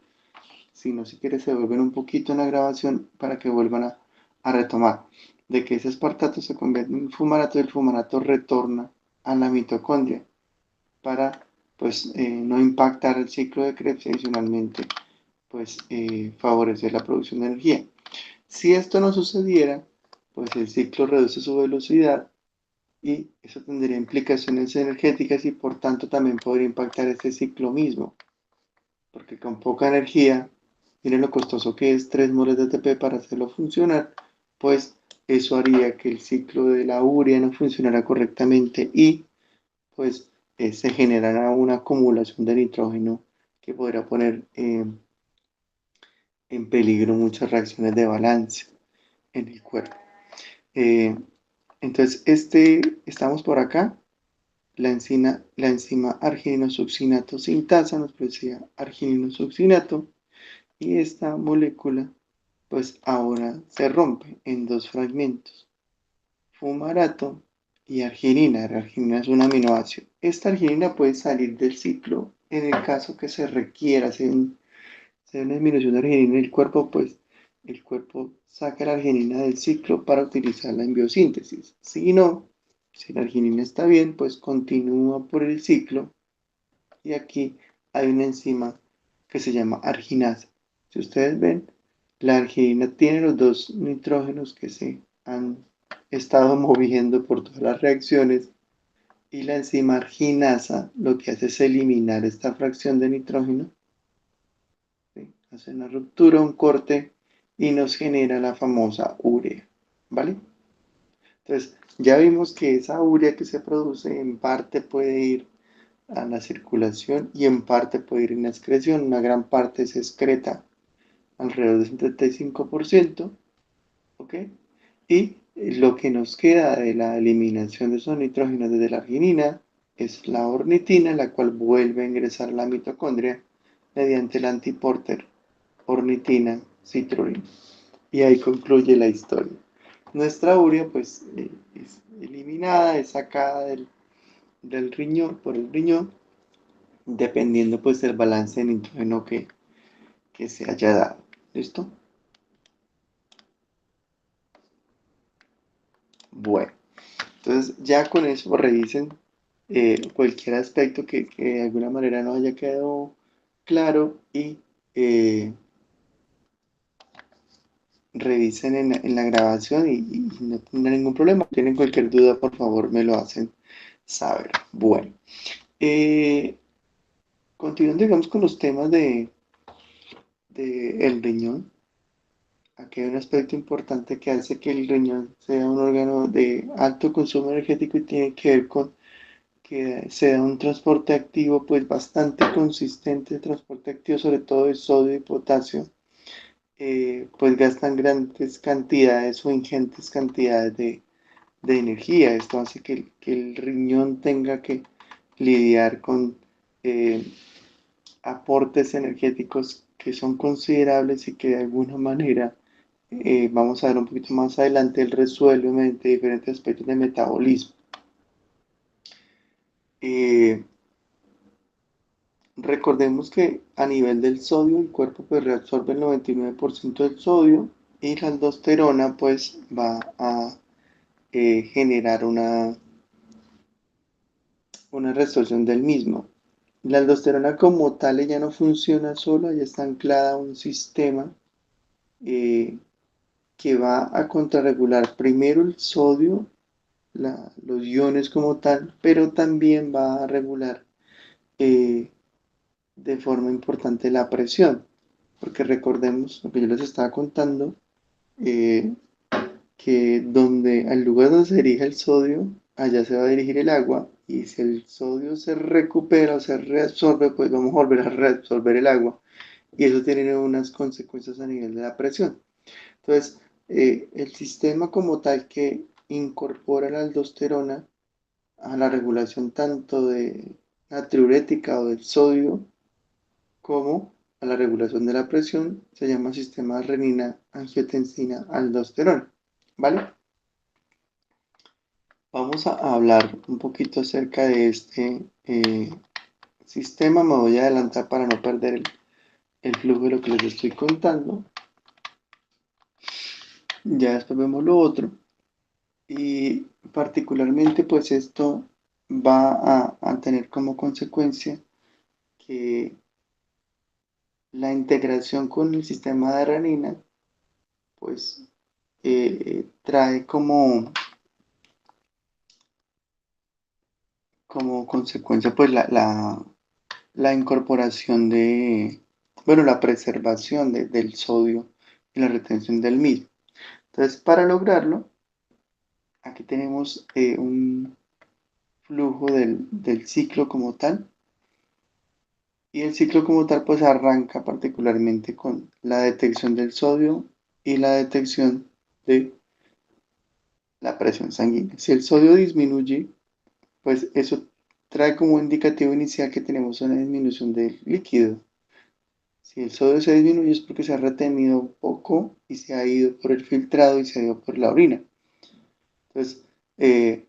Si no, si quieres se vuelven un poquito en la grabación para que vuelvan a retomar. De que ese aspartato se convierte en fumarato y el fumarato retorna a la mitocondria para pues no impactar el ciclo de Krebs y adicionalmente pues favorecer la producción de energía. Si esto no sucediera, pues el ciclo reduce su velocidad y eso tendría implicaciones energéticas y por tanto también podría impactar este ciclo mismo, porque con poca energía, miren lo costoso que es 3 moles de ATP para hacerlo funcionar, pues eso haría que el ciclo de la urea no funcionara correctamente y pues se generará una acumulación de nitrógeno que podrá poner en peligro muchas reacciones de balance en el cuerpo. Eh, entonces, estamos por acá. La enzima argininosuccinato sintasa nos producía argininosuccinato y esta molécula pues ahora se rompe en dos fragmentos, fumarato y arginina. La arginina es un aminoácido. Esta arginina puede salir del ciclo en el caso que se requiera, sea una disminución de arginina en el cuerpo, pues el cuerpo saca la arginina del ciclo para utilizarla en biosíntesis. Si no, si la arginina está bien, pues continúa por el ciclo y aquí hay una enzima que se llama arginasa. Si ustedes ven, la arginina tiene los dos nitrógenos que se han estado moviendo por todas las reacciones y la enzima arginasa lo que hace es eliminar esta fracción de nitrógeno, ¿sí? Hace una ruptura, un corte y nos genera la famosa urea, ¿vale? Entonces, ya vimos que esa urea que se produce en parte puede ir a la circulación y en parte puede ir en la excreción. Una gran parte se excreta, alrededor del 75%, ¿ok? Y lo que nos queda de la eliminación de esos nitrógenos desde la arginina es la ornitina, la cual vuelve a ingresar a la mitocondria mediante el antiporter ornitina citrulina. Y ahí concluye la historia. Nuestra urea pues es eliminada, es sacada del riñón, por el riñón, dependiendo pues del balance de nitrógeno que se haya dado. ¿Listo? Bueno, entonces ya con eso revisen cualquier aspecto que de alguna manera no haya quedado claro y eh, revisen en la grabación y no tendrán ningún problema. Si tienen cualquier duda, por favor, me lo hacen saber. Bueno, eh, continuando, digamos, con los temas de el riñón. Aquí hay un aspecto importante que hace que el riñón sea un órgano de alto consumo energético y tiene que ver con que se da un transporte activo pues bastante consistente, transporte activo sobre todo de sodio y potasio, pues gastan grandes cantidades o ingentes cantidades de energía. Esto hace que el riñón tenga que lidiar con eh, aportes energéticos que son considerables y que de alguna manera, vamos a ver un poquito más adelante, él resuelve mediante diferentes aspectos de metabolismo. Eh, Recordemos que a nivel del sodio el cuerpo pues reabsorbe el 99% del sodio y la aldosterona pues va a generar una reabsorción del mismo. La aldosterona como tal ya no funciona sola, ya está anclada a un sistema eh, que va a contrarregular primero el sodio, los iones como tal, pero también va a regular eh, de forma importante la presión, porque recordemos lo que yo les estaba contando, eh, que al lugar donde se dirige el sodio, allá se va a dirigir el agua, y si el sodio se recupera o se reabsorbe, pues vamos a volver a reabsorber el agua, y eso tiene unas consecuencias a nivel de la presión. Entonces, el sistema como tal que incorpora la aldosterona a la regulación tanto de la triurética o del sodio como a la regulación de la presión se llama sistema renina-angiotensina-aldosterona. ¿Vale? Vamos a hablar un poquito acerca de este sistema. Me voy a adelantar para no perder el flujo de lo que les estoy contando. Ya después vemos lo otro. Y particularmente, pues esto va a tener como consecuencia que la integración con el sistema de renina, pues trae como como consecuencia pues la incorporación de, bueno, la preservación del sodio y la retención del mismo. Entonces, para lograrlo, aquí tenemos un flujo del ciclo como tal. Y el ciclo como tal pues arranca particularmente con la detección del sodio y la detección de la presión sanguínea. Si el sodio disminuye, pues eso trae como indicativo inicial que tenemos una disminución del líquido. Si el sodio se disminuye es porque se ha retenido poco y se ha ido por el filtrado y se ha ido por la orina. Entonces, eh,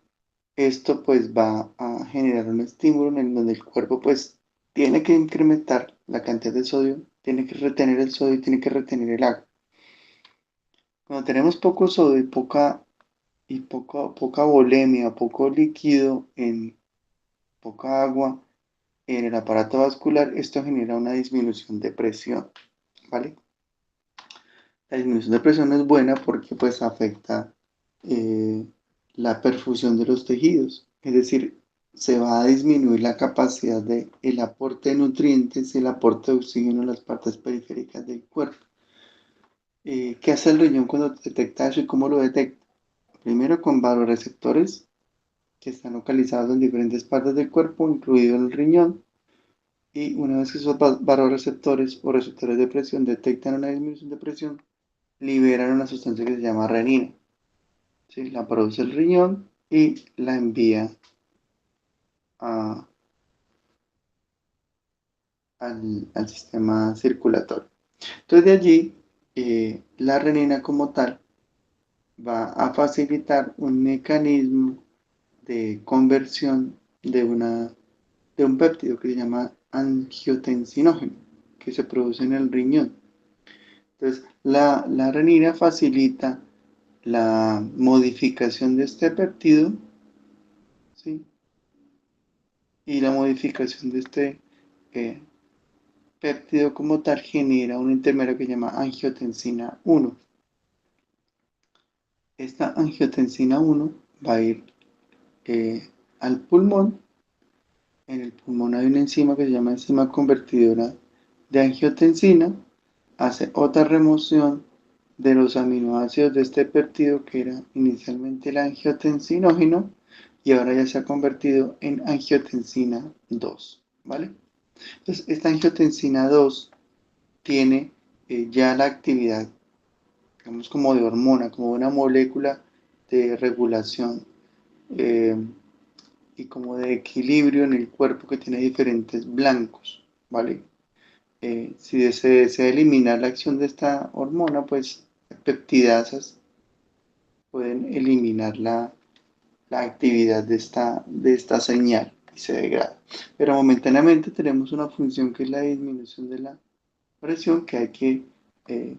esto pues va a generar un estímulo en el donde el cuerpo pues tiene que incrementar la cantidad de sodio, tiene que retener el sodio y tiene que retener el agua. Cuando tenemos poco sodio y poca volemia, poco líquido en poca agua en el aparato vascular, esto genera una disminución de presión, ¿vale? La disminución de presión no es buena porque pues afecta eh, la perfusión de los tejidos, es decir, se va a disminuir la capacidad de el aporte de nutrientes y el aporte de oxígeno a las partes periféricas del cuerpo. ¿Qué hace el riñón cuando detecta eso y cómo lo detecta? Primero con vasoreceptores que están localizados en diferentes partes del cuerpo, incluido el riñón, y una vez que esos vasoreceptores o receptores de presión detectan una disminución de presión, liberan una sustancia que se llama renina. ¿Sí? La produce el riñón y la envía a- al sistema circulatorio. Entonces de allí, la renina como tal va a facilitar un mecanismo de conversión de un péptido que se llama angiotensinógeno, que se produce en el riñón. Entonces, la renina facilita la modificación de este péptido, ¿sí? Y la modificación de este eh, péptido como tal genera un intermedio que se llama angiotensina 1. Esta angiotensina 1 va a ir al pulmón. En el pulmón hay una enzima que se llama enzima convertidora de angiotensina. Hace otra remoción de los aminoácidos de este péptido que era inicialmente el angiotensinógeno y ahora ya se ha convertido en angiotensina 2, ¿vale? Entonces, esta angiotensina 2 tiene ya la actividad, digamos, como de hormona, como una molécula de regulación eh, y como de equilibrio en el cuerpo que tiene diferentes blancos, ¿vale? Si se desea eliminar la acción de esta hormona, pues peptidasas pueden eliminar la actividad de esta señal y se degrada. Pero momentáneamente tenemos una función que es la disminución de la presión, que hay que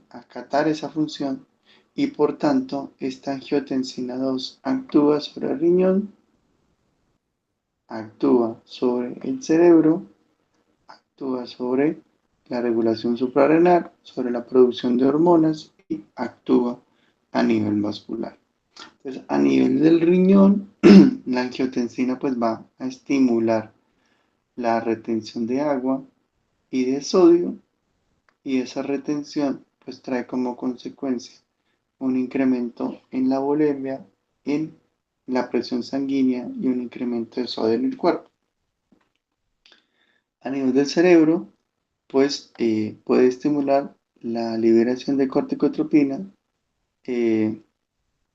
acatar esa función y por tanto esta angiotensina 2 actúa sobre el riñón, actúa sobre el cerebro, actúa sobre la regulación suprarrenal, sobre la producción de hormonas y actúa a nivel vascular. Entonces, a nivel del riñón, la angiotensina pues va a estimular la retención de agua y de sodio y esa retención pues trae como consecuencia un incremento en la volemia, en la presión sanguínea y un incremento de sodio en el cuerpo. A nivel del cerebro, pues puede estimular la liberación de corticotropina, eh,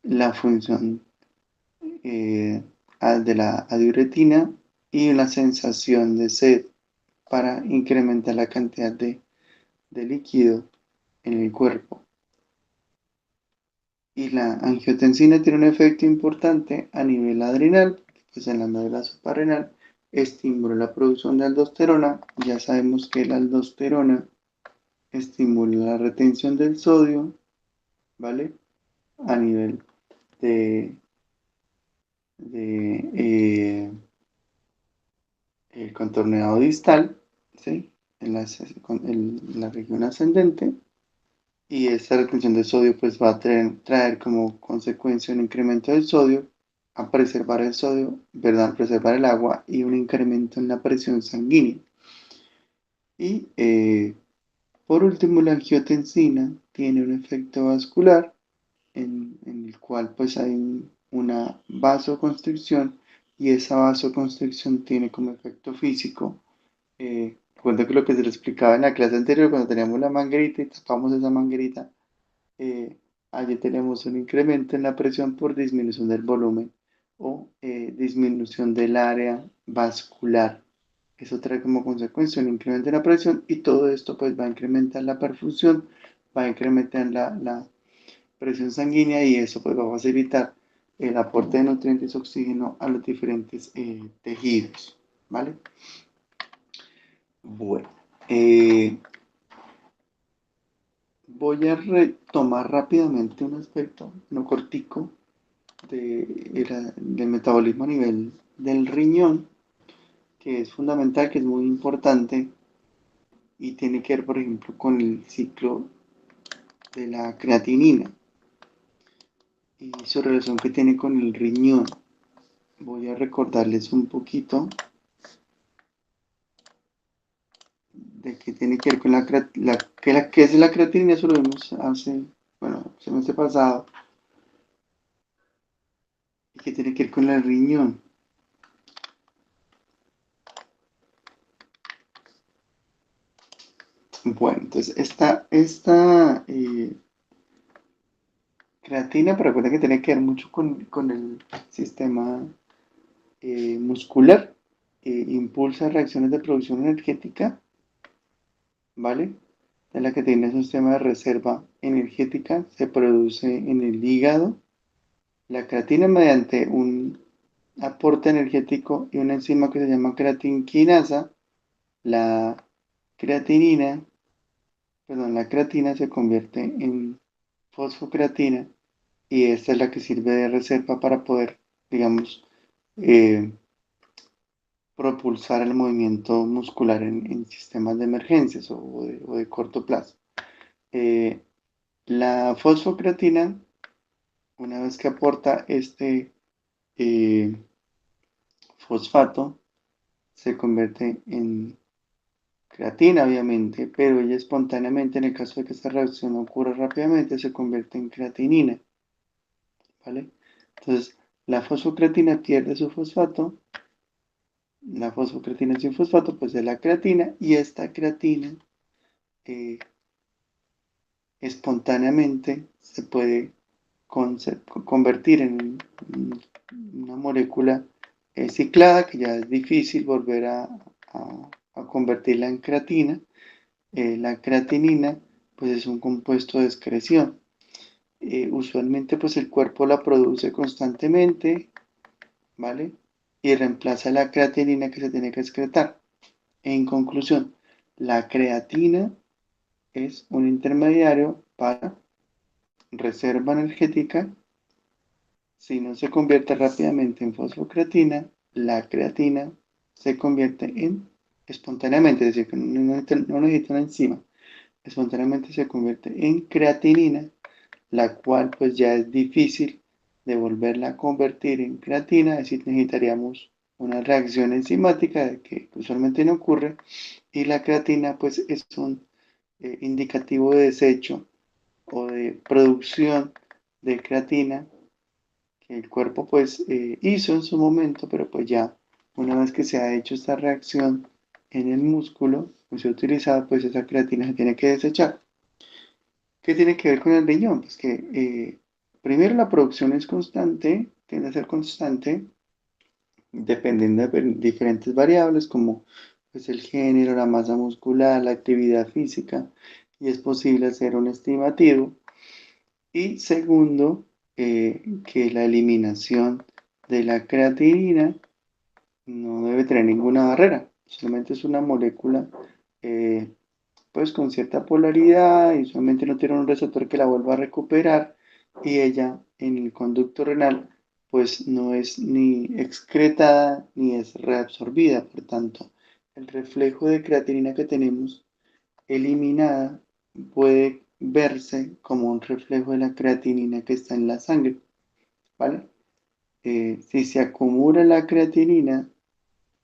la función de la adiuretina y una sensación de sed para incrementar la cantidad de líquido en el cuerpo. Y la angiotensina tiene un efecto importante a nivel adrenal, porque pues en la médula suprarrenal estimula la producción de aldosterona. Ya sabemos que la aldosterona estimula la retención del sodio, ¿vale? A nivel de, de el contorneado distal, ¿sí? En la región ascendente. Y esta retención de sodio pues va a traer como consecuencia un incremento del sodio a preservar el sodio, ¿verdad? Preservar el agua y un incremento en la presión sanguínea. Y por último, la angiotensina tiene un efecto vascular en el cual pues hay una vasoconstricción y esa vasoconstricción tiene como efecto físico. Recuerdo que lo que se le explicaba en la clase anterior, cuando teníamos la manguerita y tapamos esa manguerita, eh, allí tenemos un incremento en la presión por disminución del volumen o disminución del área vascular. Eso trae como consecuencia un incremento en la presión y todo esto pues va a incrementar la perfusión, va a incrementar la presión sanguínea y eso pues va a facilitar el aporte de nutrientes y oxígeno a los diferentes tejidos, ¿vale? Bueno, voy a retomar rápidamente un aspecto, no cortico, del metabolismo a nivel del riñón, que es fundamental, que es muy importante y tiene que ver, por ejemplo, con el ciclo de la creatinina y su relación que tiene con el riñón. Voy a recordarles un poquito de qué tiene que ver con qué es la creatinina, eso lo vimos hace, bueno, semestre pasado, y qué tiene que ver con el riñón. Bueno, entonces esta creatina, pero recuerda que tiene que ver mucho con el sistema muscular, impulsa reacciones de producción energética, ¿vale? De la que tiene un sistema de reserva energética, se produce en el hígado. La creatina mediante un aporte energético y una enzima que se llama creatinquinasa, la creatinina, perdón, la creatina se convierte en fosfocreatina y esta es la que sirve de reserva para poder, digamos, eh, propulsar el movimiento muscular en sistemas de emergencias o de corto plazo. Eh, la fosfocreatina, una vez que aporta este eh, fosfato, se convierte en creatina, obviamente, pero ella espontáneamente, en el caso de que esta reacción ocurra rápidamente, se convierte en creatinina, ¿vale? Entonces, la fosfocreatina pierde su fosfato, la fosfocreatina sin fosfato, pues es la creatina, y esta creatina eh, espontáneamente se puede convertir en una molécula ciclada, que ya es difícil volver a convertirla en creatina. La creatinina, pues es un compuesto de excreción. Usualmente, pues el cuerpo la produce constantemente, ¿vale? Y reemplaza la creatinina que se tiene que excretar. En conclusión, la creatina es un intermediario para reserva energética. Si no se convierte rápidamente en fosfocreatina, la creatina se convierte en espontáneamente, es decir, que no necesita una enzima, espontáneamente se convierte en creatinina, la cual pues ya es difícil de volverla a convertir en creatina, es decir, necesitaríamos una reacción enzimática que usualmente no ocurre, y la creatina pues es un indicativo de desecho o de producción de creatina que el cuerpo pues hizo en su momento, pero pues ya una vez que se ha hecho esta reacción en el músculo, pues se ha utilizado, pues esa creatina se tiene que desechar. ¿Qué tiene que ver con el riñón? Pues que primero la producción es constante, tiende a ser constante, dependiendo de diferentes variables como pues, el género, la masa muscular, la actividad física, y es posible hacer un estimativo. Y segundo, que la eliminación de la creatinina no debe tener ninguna barrera, solamente es una molécula eh, pues con cierta polaridad y solamente no tiene un receptor que la vuelva a recuperar y ella en el conducto renal pues no es ni excretada ni es reabsorbida, por tanto el reflejo de creatinina que tenemos eliminada puede verse como un reflejo de la creatinina que está en la sangre, ¿vale? Si se acumula la creatinina,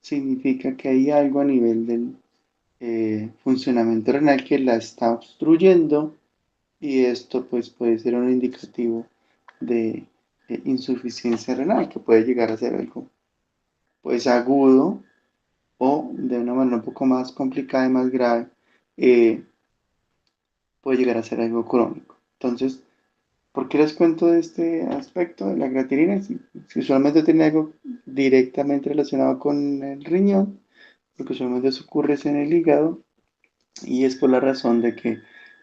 significa que hay algo a nivel del funcionamiento renal que la está obstruyendo y esto pues puede ser un indicativo de insuficiencia renal, que puede llegar a ser algo pues agudo o de una manera un poco más complicada y más grave, eh, puede llegar a ser algo crónico. Entonces, ¿por qué les cuento de este aspecto de la creatinina? Si usualmente tiene algo directamente relacionado con el riñón, porque usualmente eso ocurre es en el hígado, y es por la razón de que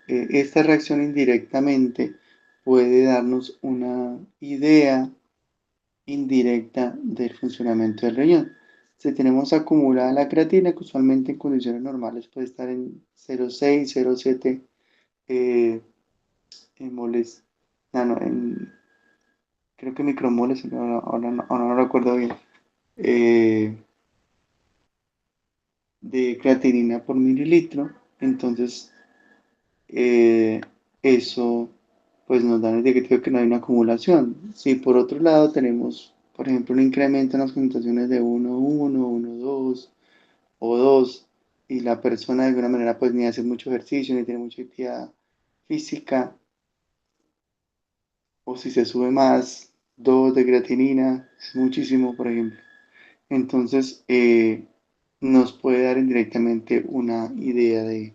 esta reacción indirectamente puede darnos una idea indirecta del funcionamiento del riñón. Si tenemos acumulada la creatina, que usualmente en condiciones normales puede estar en 0,6, 0,7 eh, en moles, creo que micromoles, ahora no recuerdo bien, eh, de creatinina por mililitro. Entonces, eh, eso pues nos da el indicativo que no hay una acumulación. Si por otro lado tenemos, por ejemplo, un incremento en las concentraciones de 1,1, 1,2 o 2, y la persona de alguna manera pues ni hace mucho ejercicio, ni tiene mucha actividad física, o si se sube más, 2 de creatinina, es muchísimo, por ejemplo. Entonces, nos puede dar indirectamente una idea de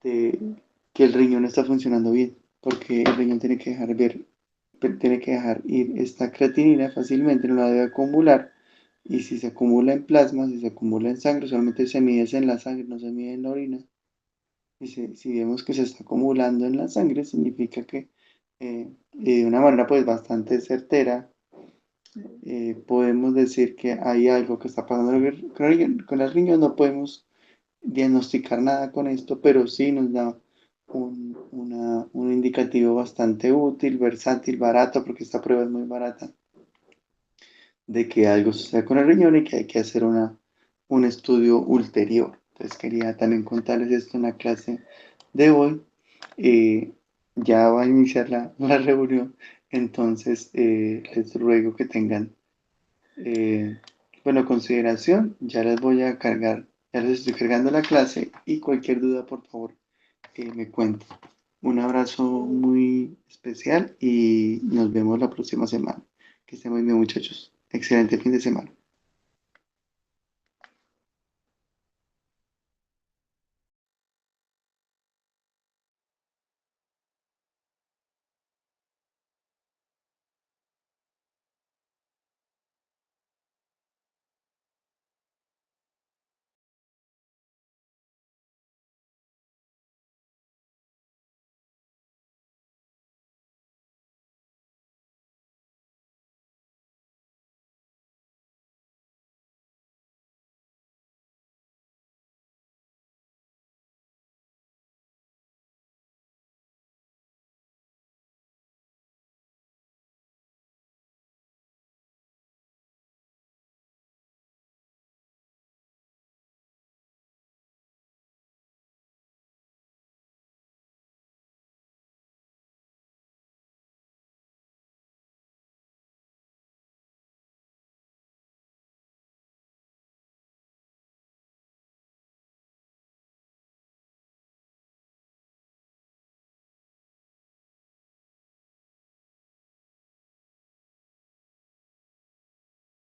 que el riñón está funcionando bien, porque el riñón tiene que dejar ir esta creatinina fácilmente, no la debe acumular, y si se acumula en plasma, si se acumula en sangre, solamente se mide en la sangre, no se mide en la orina, y si vemos que se está acumulando en la sangre, significa que de una manera pues bastante certera, podemos decir que hay algo que está pasando con el riñón. No podemos diagnosticar nada con esto, pero sí nos da un indicativo bastante útil, versátil, barato, porque esta prueba es muy barata, de que algo sucede con el riñón y que hay que hacer un estudio ulterior. Entonces quería también contarles esto en la clase de hoy. Eh, ya va a iniciar la reunión, entonces les ruego que tengan eh, bueno, consideración. Ya les voy a cargar, ya les estoy cargando la clase y cualquier duda, por favor, me cuenten. Un abrazo muy especial y nos vemos la próxima semana. Que estén muy bien, muchachos. Excelente fin de semana.